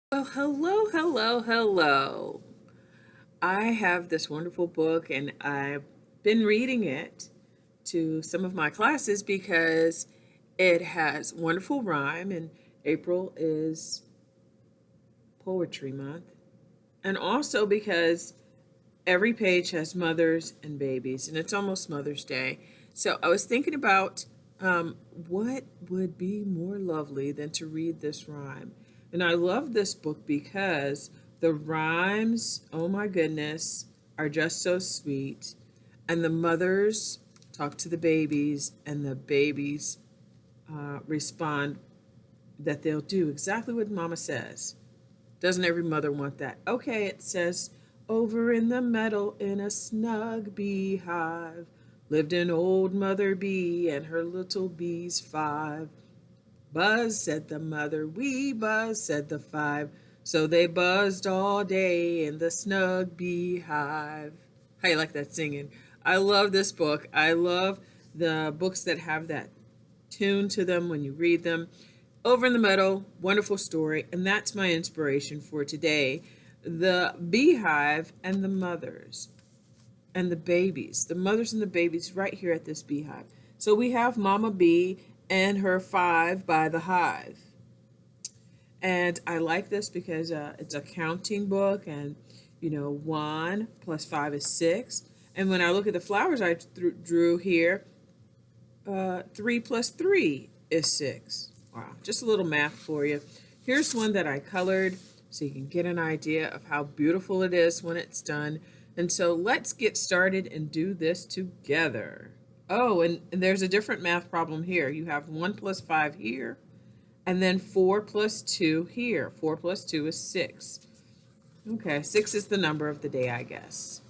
Well, hello, hello, hello. I have this wonderful book and I've been reading it to some of my classes because it has wonderful rhyme and April is Poetry Month. And also because every page has mothers and babies and it's almost Mother's Day. So I was thinking about what would be more lovely than to read this rhyme. And I love this book because the rhymes, oh my goodness, are just so sweet. And the mothers talk to the babies, and the babies respond that they'll do exactly what mama says. Doesn't every mother want that? Okay, it says, over in the meadow in a snug beehive lived an old mother bee and her little bees five. Buzz, said the mother, wee buzz, said the five. So they buzzed all day in the snug beehive. How you like that singing? I love this book. I love the books that have that tune to them when you read them. Over in the Meadow, wonderful story, and that's my inspiration for today. The beehive and the mothers and the babies, the mothers and the babies right here at this beehive. So we have Mama Bee and her five by the hive. And I like this because it's a counting book, and one plus five is six. And when I look at the flowers I drew here, three plus three is six. Wow, just a little math for you. Here's one that I colored so you can get an idea of how beautiful it is when it's done. And so let's get started and do this together. Oh, and there's a different math problem here. You have 1 plus 5 here, and then 4 plus 2 here. 4 plus 2 is 6. Okay, 6 is the number of the day, I guess.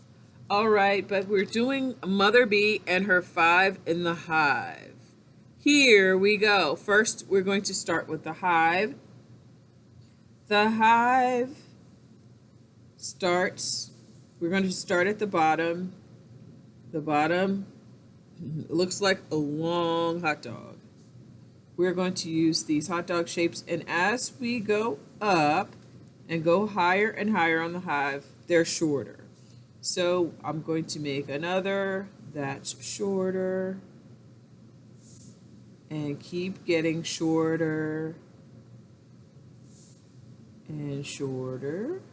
All right, but we're doing Mother Bee and her five in the hive. Here we go. First, we're going to start with the hive. The hive starts, we're going to start at the bottom. The bottom looks like a long hot dog. We're going to use these hot dog shapes, and as we go up and go higher and higher on the hive, they're shorter. So I'm going to make another that's shorter and keep getting shorter and shorter.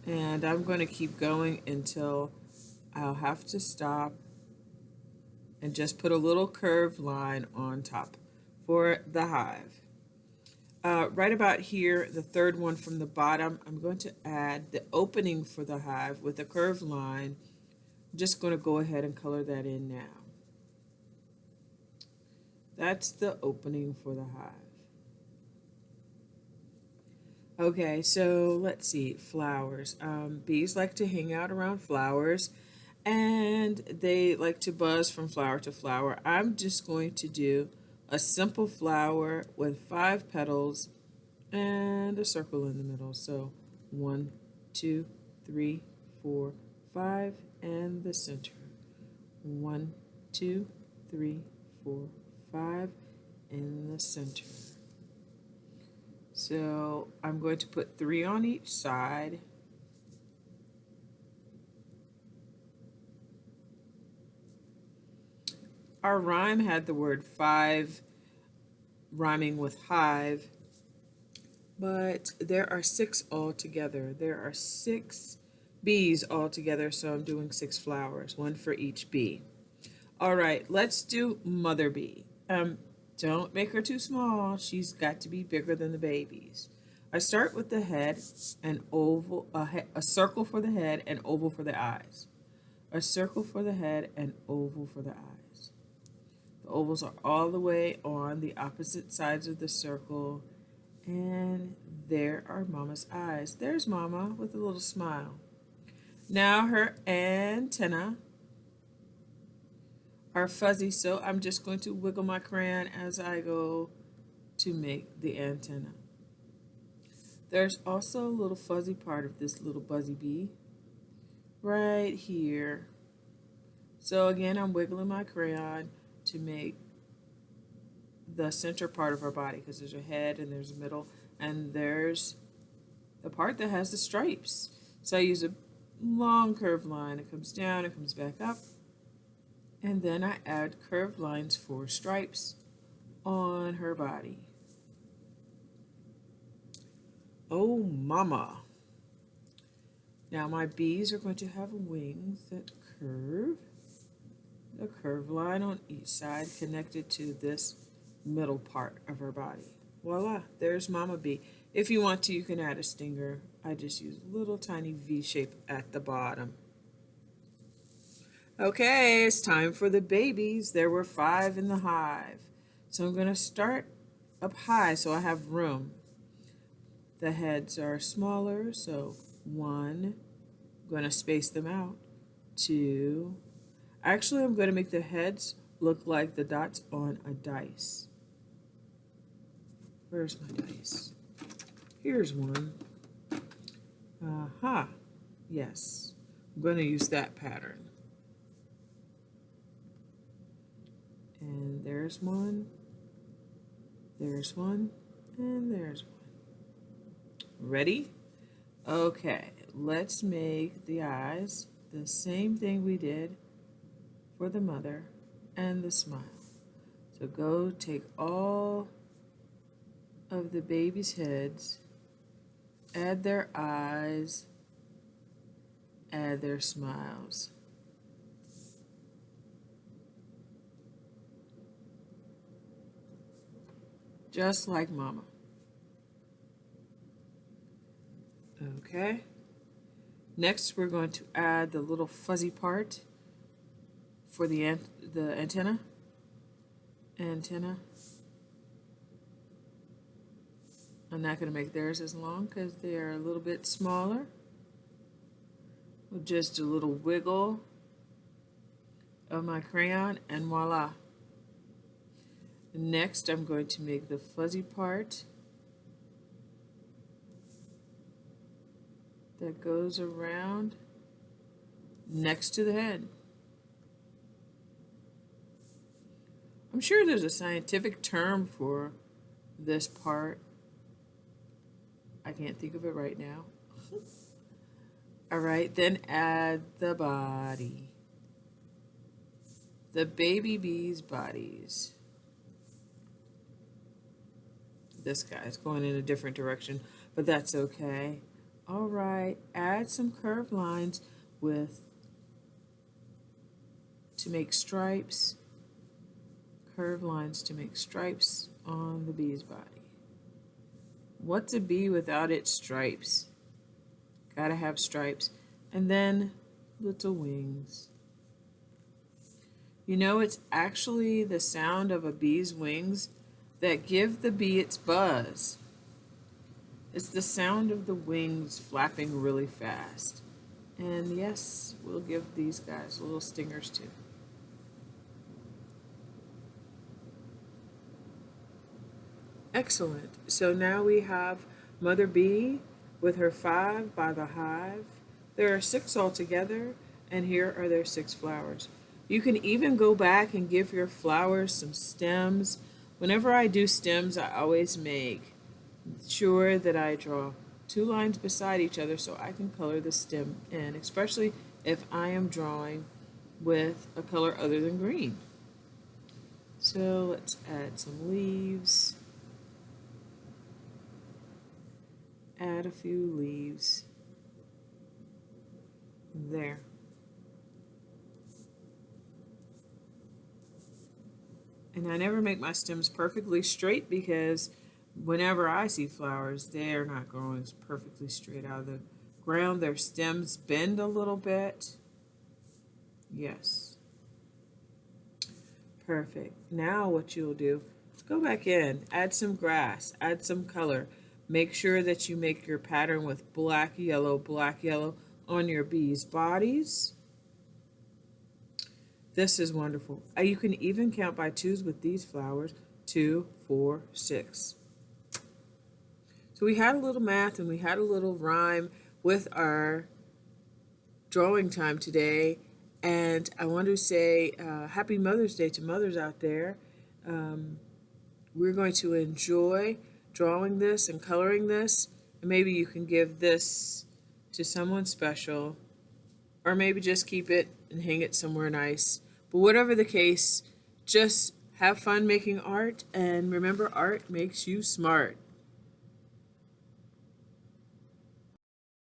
And I'm going to keep going until I'll have to stop and just put a little curved line on top for the hive. Right about here, the third one from the bottom, I'm going to add the opening for the hive with a curved line. I'm just going to go ahead and color that in now. That's the opening for the hive. Okay, so let's see, flowers. Bees like to hang out around flowers, and they like to buzz from flower to flower. I'm just going to do a simple flower with 5 petals and a circle in the middle. So 1, 2, 3, 4, 5, and the center. 1, 2, 3, 4, 5 in the center. So I'm going to put 3 on each side. Our rhyme had the word 5 rhyming with hive, but there are 6 altogether. There are 6 bees altogether, so I'm doing 6 flowers, 1 for each bee. All right, let's do Mother Bee. Don't make her too small. She's got to be bigger than the babies. I start with the head, an oval, a circle for the head, and oval for the eyes. A circle for the head, and oval for the eyes. The ovals are all the way on the opposite sides of the circle, and there are Mama's eyes. There's Mama with a little smile. Now her antenna are fuzzy, so I'm just going to wiggle my crayon as I go to make the antenna. There's also a little fuzzy part of this little buzzy bee right here. So again, I'm wiggling my crayon to make the center part of our body, because there's a head and there's a middle and there's the part that has the stripes. So I use a long curved line. It comes down, it comes back up, and then I add curved lines for stripes on her body. Oh, mama. Now my bees are going to have wings that curve. The curved line on each side connected to this middle part of her body. Voila, there's mama bee. If you want to, you can add a stinger. I just use a little tiny V shape at the bottom. Okay, it's time for the babies. There were 5 in the hive. So I'm going to start up high so I have room. The heads are smaller, so 1, I'm going to space them out. 2, actually I'm going to make the heads look like the dots on a dice. Where's my dice? Here's one. Aha, yes, I'm going to use that pattern. And there's one, and there's one. Ready? Okay, let's make the eyes the same thing we did for the mother and the smile. So go take all of the baby's heads, add their eyes, add their smiles. Just like mama. Okay. Next, we're going to add the little fuzzy part for the antenna. I'm not going to make theirs as long because they are a little bit smaller. With just a little wiggle of my crayon, and voila. Next, I'm going to make the fuzzy part that goes around next to the head. I'm sure there's a scientific term for this part. I can't think of it right now. All right, then add the body. The baby bees' bodies. This guy's going in a different direction, but that's okay. All right, add some curved lines to make stripes. Curved lines to make stripes on the bee's body. What's a bee without its stripes? Gotta have stripes. And then little wings. You know, it's actually the sound of a bee's wings that give the bee its buzz. It's the sound of the wings flapping really fast. And yes, we'll give these guys little stingers too. Excellent. So now we have Mother Bee with her 5 by the hive. There are 6 altogether, and here are their 6 flowers. You can even go back and give your flowers some stems. Whenever I do stems, I always make sure that I draw 2 lines beside each other so I can color the stem in, especially if I am drawing with a color other than green. So let's add some leaves. Add a few leaves. There. And I never make my stems perfectly straight because whenever I see flowers, they are not growing perfectly straight out of the ground. Their stems bend a little bit. Yes. Perfect. Now what you'll do is go back in, add some grass, add some color. Make sure that you make your pattern with black, yellow on your bees' bodies. This is wonderful. You can even count by 2s with these flowers. 2, 4, 6. So we had a little math and we had a little rhyme with our drawing time today. And I want to say happy Mother's Day to mothers out there. we're going to enjoy drawing this and coloring this, and maybe you can give this to someone special, or maybe just keep it and hang it somewhere nice. But whatever the case, just have fun making art, and remember, art makes you smart.